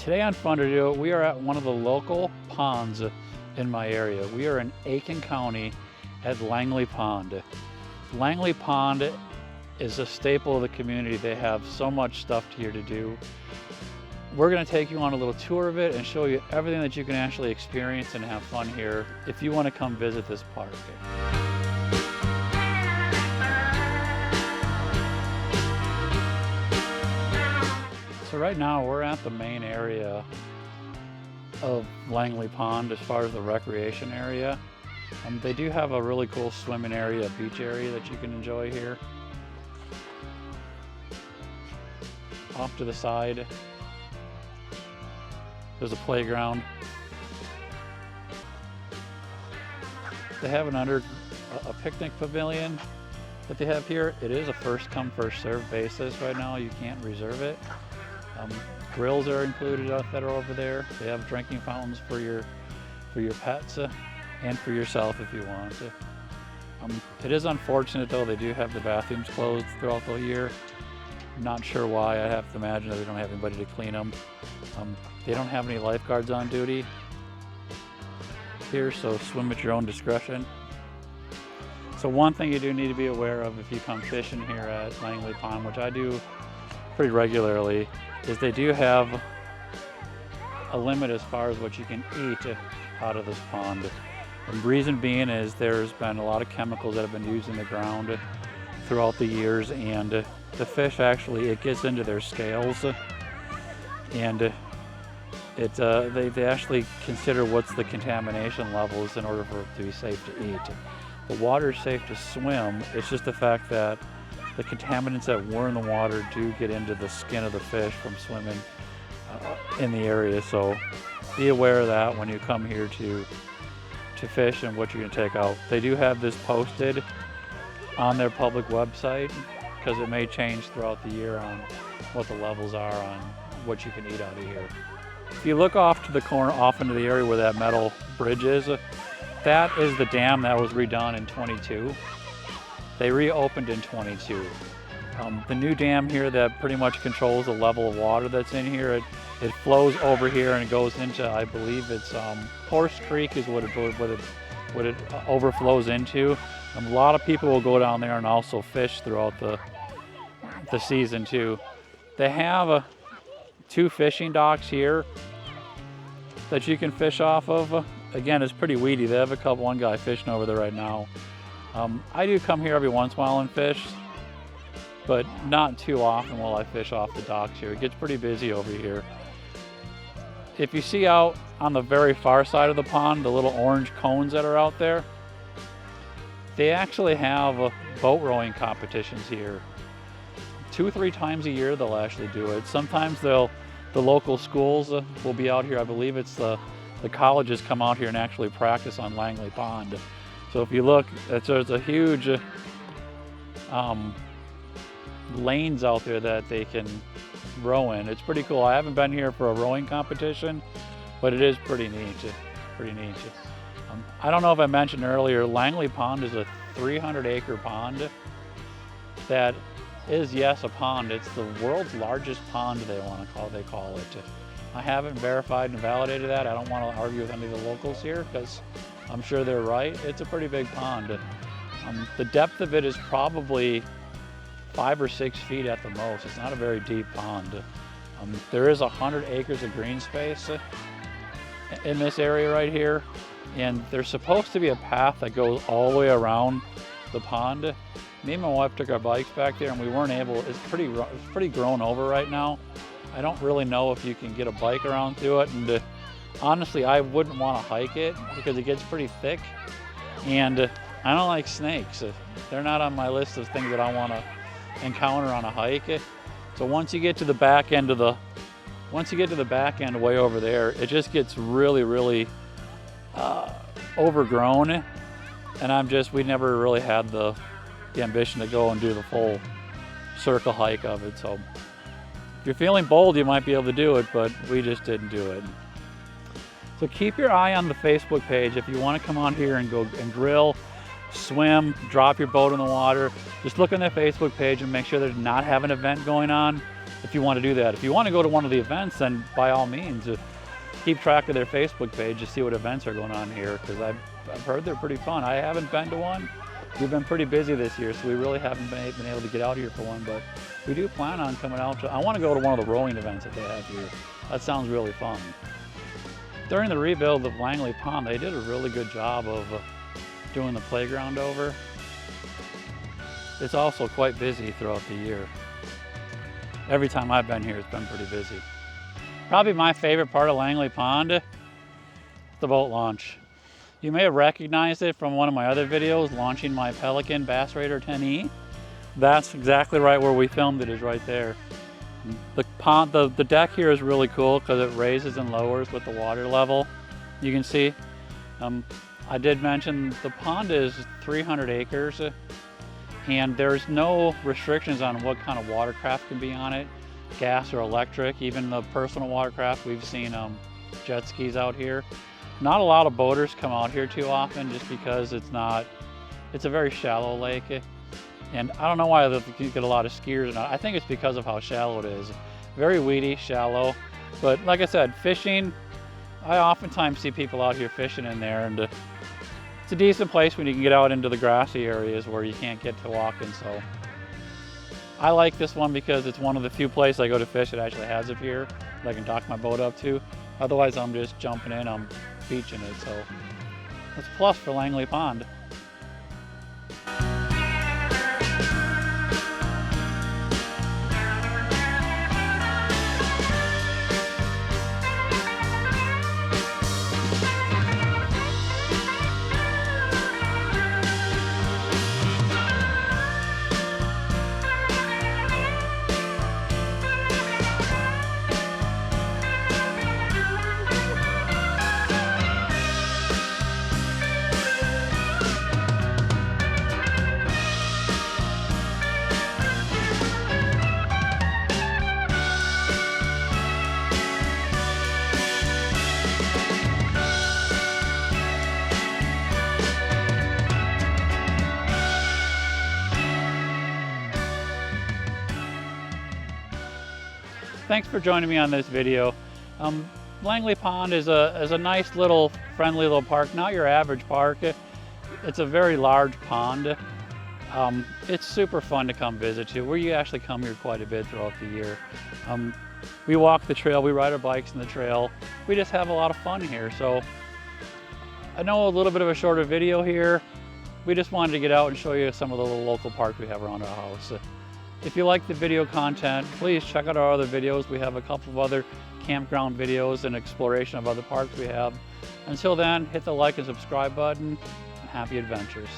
Today on Fun to Do, we are at one of the local ponds in my area. We are in Aiken County at Langley Pond. Langley Pond is a staple of the community. They have so much stuff here to do. We're going to take you on a little tour of it and show you everything that you can actually experience and have fun here if you want to come visit this park. So right now we're at the main area of Langley Pond as far as the recreation area. They do have a really cool swimming area, beach area that you can enjoy here. Off to the side, there's a playground. They have a picnic pavilion that they have here. It is a first come, first served basis right now. You can't reserve it. Grills are included that are over there. They have drinking fountains for your pets and for yourself if you want. It is unfortunate though, they do have the bathrooms closed throughout the year. Not sure why. I have to imagine that they don't have anybody to clean them. They don't have any lifeguards on duty here, so swim at your own discretion. So one thing you do need to be aware of if you come fishing here at Langley Pond, which I do pretty regularly, is they do have a limit as far as what you can eat out of this pond. The reason being is there's been a lot of chemicals that have been used in the ground throughout the years, and the fish actually, it gets into their scales, and they actually consider what's the contamination levels in order for it to be safe to eat. The water is safe to swim, it's just the fact that the contaminants that were in the water do get into the skin of the fish from swimming in the area. So be aware of that when you come here to fish and what you're going to take out. They do have this posted on their public website because it may change throughout the year on what the levels are on what you can eat out of here. If you look off to the corner, off into the area where that metal bridge is, that is the dam that was redone in 22. They reopened in 22. The new dam here that pretty much controls the level of water that's in here, it flows over here and it goes into, I believe it's Horse Creek is what it overflows into. A lot of people will go down there and also fish throughout the season too. They have two fishing docks here that you can fish off of. Again, it's pretty weedy. They have one guy fishing over there right now. I do come here every once in a while and fish, but not too often will I fish off the docks here. It gets pretty busy over here. If you see out on the very far side of the pond, the little orange cones that are out there, they actually have boat rowing competitions here. 2 or 3 times a year they'll actually do it. Sometimes the local schools will be out here. I believe it's the colleges come out here and actually practice on Langley Pond. So if you look, there's a huge lanes out there that they can row in. It's pretty cool. I haven't been here for a rowing competition, but it is pretty neat. I don't know if I mentioned earlier, Langley Pond is a 300-acre pond that is, yes, a pond. It's the world's largest pond, they call it. I haven't verified and validated that. I don't want to argue with any of the locals here because I'm sure they're right. It's a pretty big pond. The depth of it is probably 5 or 6 feet at the most. It's not a very deep pond. There is 100 acres of green space in this area right here, and there's supposed to be a path that goes all the way around the pond. Me and my wife took our bikes back there and we weren't able. It's pretty grown over right now. I don't really know if you can get a bike around through it, and honestly, I wouldn't want to hike it because it gets pretty thick, and I don't like snakes. They're not on my list of things that I want to encounter on a hike. So once you get to the back end way over there, it just gets really overgrown, and we never really had the ambition to go and do the full circle hike of it. So if you're feeling bold, you might be able to do it, but we just didn't do it. So keep your eye on the Facebook page if you want to come on here and go and grill, swim, drop your boat in the water. Just look on their Facebook page and make sure they not have an event going on. if you want to do that. If you want to go to one of the events, then by all means, keep track of their Facebook page to see what events are going on here, because I've heard they're pretty fun. I haven't been to one. We've been pretty busy this year, so we really haven't been able to get out here for one, but we do plan on coming out. I want to go to one of the rowing events that they have here. That sounds really fun. During the rebuild of Langley Pond, they did a really good job of doing the playground over. It's also quite busy throughout the year. Every time I've been here, it's been pretty busy. Probably my favorite part of Langley Pond, the boat launch. You may have recognized it from one of my other videos, launching my Pelican Bass Raider 10E. That's exactly right where we filmed it, is right there. The pond, the deck here is really cool because it raises and lowers with the water level. You can see, I did mention the pond is 300 acres and there's no restrictions on what kind of watercraft can be on it, gas or electric. Even the personal watercraft, we've seen jet skis out here. Not a lot of boaters come out here too often just because it's a very shallow lake. And I don't know why you get a lot of skiers or not. I think it's because of how shallow it is. Very weedy, shallow. But like I said, fishing, I oftentimes see people out here fishing in there, and it's a decent place when you can get out into the grassy areas where you can't get to walking. So I like this one because it's one of the few places I go to fish that actually has a pier that I can dock my boat up to. Otherwise, I'm just jumping in, I'm beaching it. So that's a plus for Langley Pond. Thanks for joining me on this video. Langley Pond is a nice little friendly little park, not your average park. It's a very large pond. It's super fun to come visit to. We actually come here quite a bit throughout the year. We walk the trail, we ride our bikes in the trail. We just have a lot of fun here. So I know a little bit of a shorter video here. We just wanted to get out and show you some of the little local parks we have around our house. If you like the video content, please check out our other videos. We have a couple of other campground videos and exploration of other parks we have. Until then, hit the like and subscribe button, and happy adventures.